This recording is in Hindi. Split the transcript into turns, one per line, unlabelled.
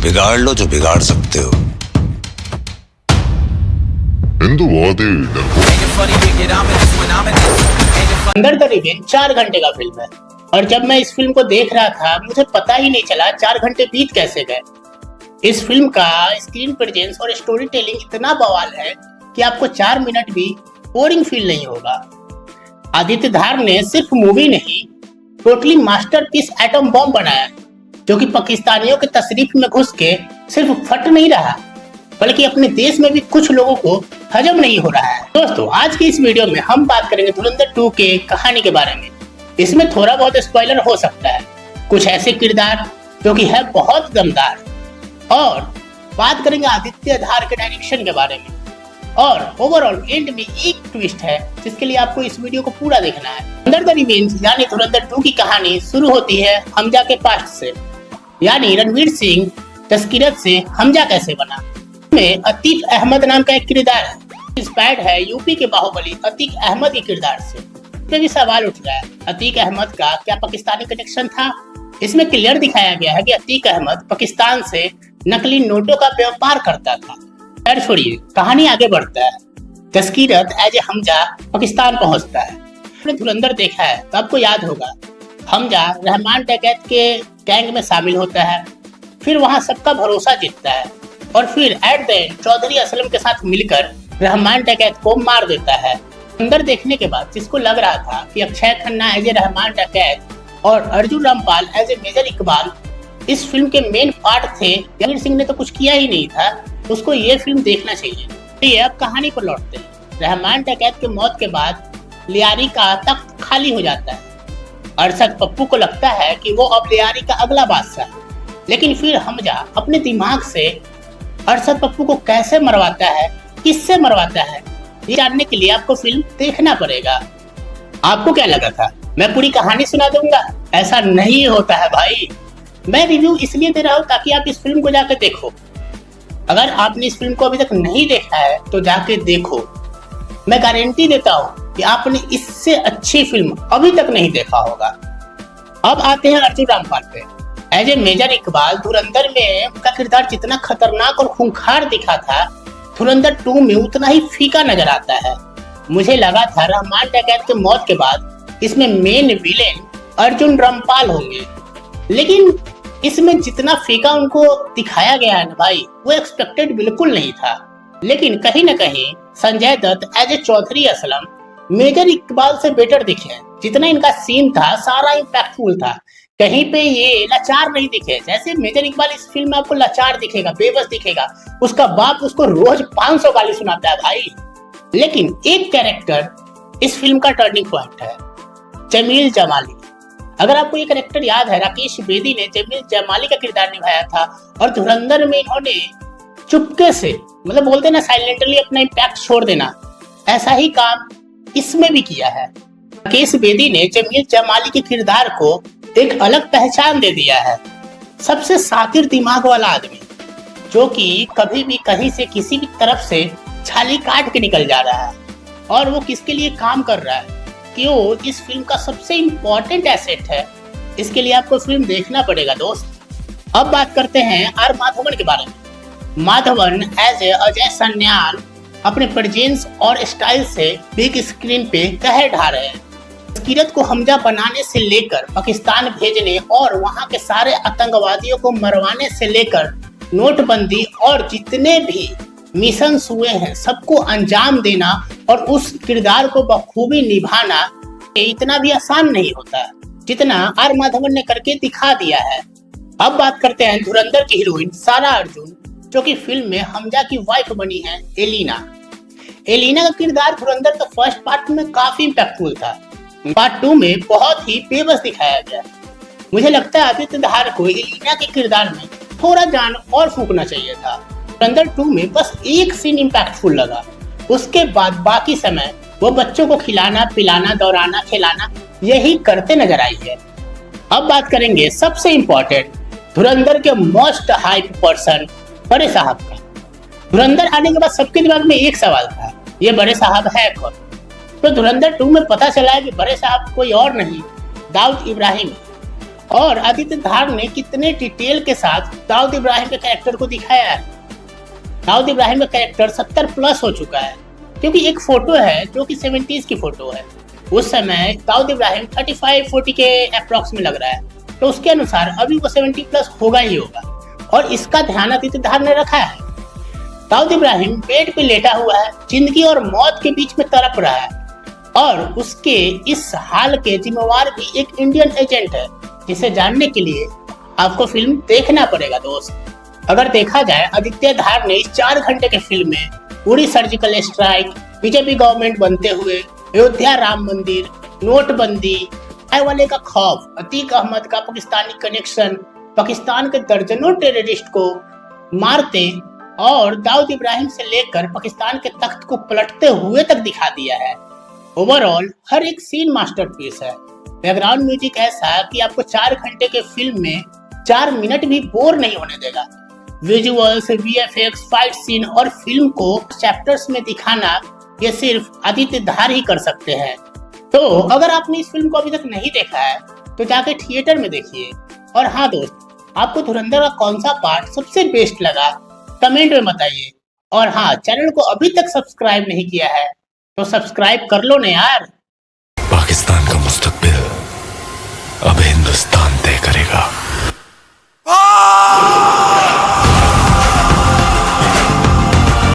बिगाड़ लो जो बिगाड़ सकते हो।
हिंदू बहुत ही
अंदर द रिवेंज 4 घंटे का फिल्म है और जब मैं इस फिल्म को देख रहा था मुझे पता ही नहीं चला 4 घंटे बीत कैसे गए। इस फिल्म का स्क्रीन प्रेजेंस और स्टोरी टेलिंग इतना बवाल है कि आपको 4 मिनट भी बोरिंग फील नहीं होगा। आदित्य धार ने सिर्फ मूवी नहीं, टोटली मास्टरपीस एटम बॉम्ब बनाया जो कि पाकिस्तानियों के तशरीफ में घुस के सिर्फ फट नहीं रहा बल्कि अपने देश में भी कुछ लोगों को हजम नहीं हो रहा है। दोस्तों, आज की इस वीडियो में हम बात करेंगे धुरंधर 2 के कहानी के बारे में। इसमें थोड़ा बहुत स्पॉइलर हो सकता है, कुछ ऐसे किरदार जो कि है बहुत दमदार, और बात करेंगे आदित्य धार के डायरेक्शन के बारे में, और ओवरऑल एंड में एक ट्विस्ट है जिसके लिए आपको इस वीडियो को पूरा देखना है। अंदर द रिवेंज यानी धुरंधर 2 की कहानी शुरू होती है हमजा के पास्ट से, यानी रणवीर सिंह तस्कीरत से हमजा कैसे बना। में अतीक अहमद नाम का एक किरदार है, इंस्पायर्ड है यूपी के बाहुबली अतीक अहमद के किरदार से। इसमें भी सवाल उठ रहा है अतीक अहमद का क्या पाकिस्तानी कनेक्शन था। इसमें क्लियर दिखाया गया है कि अतीक अहमद पाकिस्तान से नकली नोटों का व्यापार करता था। खैर छोड़िए, कहानी आगे बढ़ता है। तस्कीरत एज ए हमजा पाकिस्तान पहुंचता है। आपने धुरंधर देखा है तो आपको याद होगा हमजा रहमान डकैत के गैंग में शामिल होता है, फिर वहां सबका भरोसा जीतता है और फिर at the end Chaudhary Aslam के साथ मिलकर रहमान डकैत को मार देता है। अंदर देखने के बाद जिसको लग रहा था कि अक्षय खन्ना एज ए रहमान डकैत और Arjun Rampal as a major Iqbal इस फिल्म के मेन पार्ट थे, रणवीर सिंह ने तो कुछ किया ही नहीं था, उसको ये फिल्म देखना चाहिए। ये अब कहानी पर लौटते हैं। रहमान डकैत के मौत के बाद लियारी का तख्त खाली हो जाता है। अरशद पप्पू को लगता है कि वो अब लियारी का अगला बादशाह है, लेकिन फिर हमजा अपने दिमाग से अरशद पप्पू को कैसे मरवाता है, किससे मरवाता है, ये जानने के लिए आपको फिल्म देखना पड़ेगा। आपको क्या लगा था मैं पूरी कहानी सुना दूंगा? ऐसा नहीं होता है भाई। मैं रिव्यू इसलिए दे रहा हूँ ताकि आप इस फिल्म को जाकर देखो। अगर आपने इस फिल्म को अभी तक नहीं देखा है तो जाके देखो। मैं गारंटी देता हूँ कि आपने इससे अच्छी फिल्म अभी तक नहीं देखा होगा। अब आते हैं अर्जुन रामपाल पे। एज ए मेजर इकबाल धुरंधर में उनका किरदार जितना खतरनाक और खूंखार दिखा था, धुरंधर 2 में उतना ही फीका नजर आता है। मुझे लगा था रहमान डकैत के मौत के बाद इसमें मेन विलेन अर्जुन रामपाल होंगे, लेकिन इसमें जितना फीका उनको दिखाया गया है ना भाई, वो एक्सपेक्टेड बिल्कुल नहीं था। लेकिन कहीं न कहीं Sanjay Dutt as a Chaudhary Aslam major Iqbal से बेटर दिखे। जितना इनका सीन था सारा इम्पैक्टफुल था, कहीं पे ये लाचार नहीं दिखे। जैसे मेजर इकबाल इस फिल्म में आपको लाचार दिखेगा, बेबस दिखेगा, उसका बाप उसको रोज 500 गाली सुनाता है भाई। लेकिन एक कैरेक्टर इस फिल्म का टर्निंग पॉइंट है, जमील जमाली। अगर आपको ये कैरेक्टर याद है, राकेश बेदी ने जमील जमाली का किरदार निभाया था और धुरंधर में इन्होंने चुपके से, मतलब बोलते ना साइलेंटली अपना इम्पैक्ट छोड़ देना, ऐसा ही काम इसमें भी किया है। राकेश बेदी ने जमील जमाली के किरदार को एक अलग पहचान दे दिया है। सबसे सातिर दिमाग वाला आदमी जो कि कभी भी कहीं से किसी भी तरफ से छाली काट के निकल जा रहा है, और वो किसके लिए काम कर रहा है, क्यों इस फिल्म का सबसे इम्पोर्टेंट एसेट है। इसके लिए आपको फिल्म देखना पड़ेगा दोस्त। अब बात करते हैं आर माधवन के बारे में। माधवन एज ए अजय सन्याल अपने प्रेजेंस और स्टाइल से बिग स्क्रीन पे कहर ढा रहे हैं। तस्कीरत को हमजा बनाने से लेकर पाकिस्तान भेजने और वहां के सारे आतंकवादियों को मरवाने से लेकर नोटबंदी और जितने भी मिशन हुए हैं सबको अंजाम देना और उस किरदार को बखूबी निभाना इतना भी आसान नहीं होता जितना आर माधवन ने करके दिखा दिया है। अब बात करते हैं धुरंधर की हीरोइन सारा अर्जुन, जो कि फिल्म में हमजा की वाइफ बनी है एलिना। एलिना का किरदार धुरंधर के फर्स्ट पार्ट में काफी इम्पैक्टफुल था, पार्ट 2 में बहुत ही बेबस दिखाया गया। मुझे लगता है आदित्य धार को एलिना के किरदार में थोड़ा जान और फूकना चाहिए था। धुरंधर 2 में बस एक सीन इम्पैक्टफुल लगा, उसके बाद बाकी समय वो बच्चों को खिलाना पिलाना दौड़ाना खिलाना यही करते नजर आई है। अब बात करेंगे सबसे इम्पोर्टेंट धुरंधर के मोस्ट हाइप पर्सन बड़े साहब का। धुरंधर आने के बाद सबके दिमाग में एक सवाल था, ये बड़े साहब है कौन? तो धुरंधर 2 में पता चला है कि बड़े साहब कोई और नहीं दाऊद इब्राहिम, और आदित्य धार ने कितने डिटेल के साथ दाऊद इब्राहिम के कैरेक्टर को दिखाया है। दाऊद इब्राहिम का कैरेक्टर 70 प्लस हो चुका है, क्योंकि एक फोटो है जो कि 70s की फोटो है। उस समय दाऊद इब्राहिम 35-40 के अप्रॉक्स में लग रहा है, तो उसके अनुसार अभी वो 70 प्लस होगा ही होगा, और इसका ध्यान आदित्य धार ने रखा है। दाऊद इब्राहिम बेड पे लेटा हुआ है, जिंदगी और मौत के बीच में तड़प रहा है, और उसके इस हाल के जिम्मेवार भी एक इंडियन एजेंट है, जिसे जानने के लिए आपको फिल्म देखना पड़ेगा दोस्त। अगर देखा जाए, आदित्य धार ने इस 4 घंटे के फिल्म में उड़ी सर्जिकल स्ट्राइक, बीजेपी गवर्नमेंट बनते हुए, अयोध्या राम मंदिर, नोटबंदी, आने वाले का खौफ, अतीक अहमद का पाकिस्तानी कनेक्शन, पाकिस्तान के दर्जनों टेररिस्ट को मारते और दाऊद इब्राहिम से लेकर पाकिस्तान के तख्त को पलटते हुए तक दिखा दिया है। ओवरऑल हर एक सीन मास्टरपीस है। बैकग्राउंड म्यूजिक ऐसा कि आपको 4 घंटे के फिल्म में 4 मिनट भी बोर नहीं होने देगा। विजुअल्स, वीएफएक्स, फाइट सीन और फिल्म को चैप्टर्स में दिखाना ये सिर्फ आदित्य धार ही कर सकते हैं। तो अगर आपने इस फिल्म को अभी तक नहीं देखा है तो जाके थिएटर में देखिए। और हाँ दोस्त, आपको धुरंधर का कौन सा पार्ट सबसे बेस्ट लगा कमेंट में बताइए। और हाँ, चैनल को अभी तक सब्सक्राइब नहीं किया है तो सब्सक्राइब कर लो ना यार।
पाकिस्तान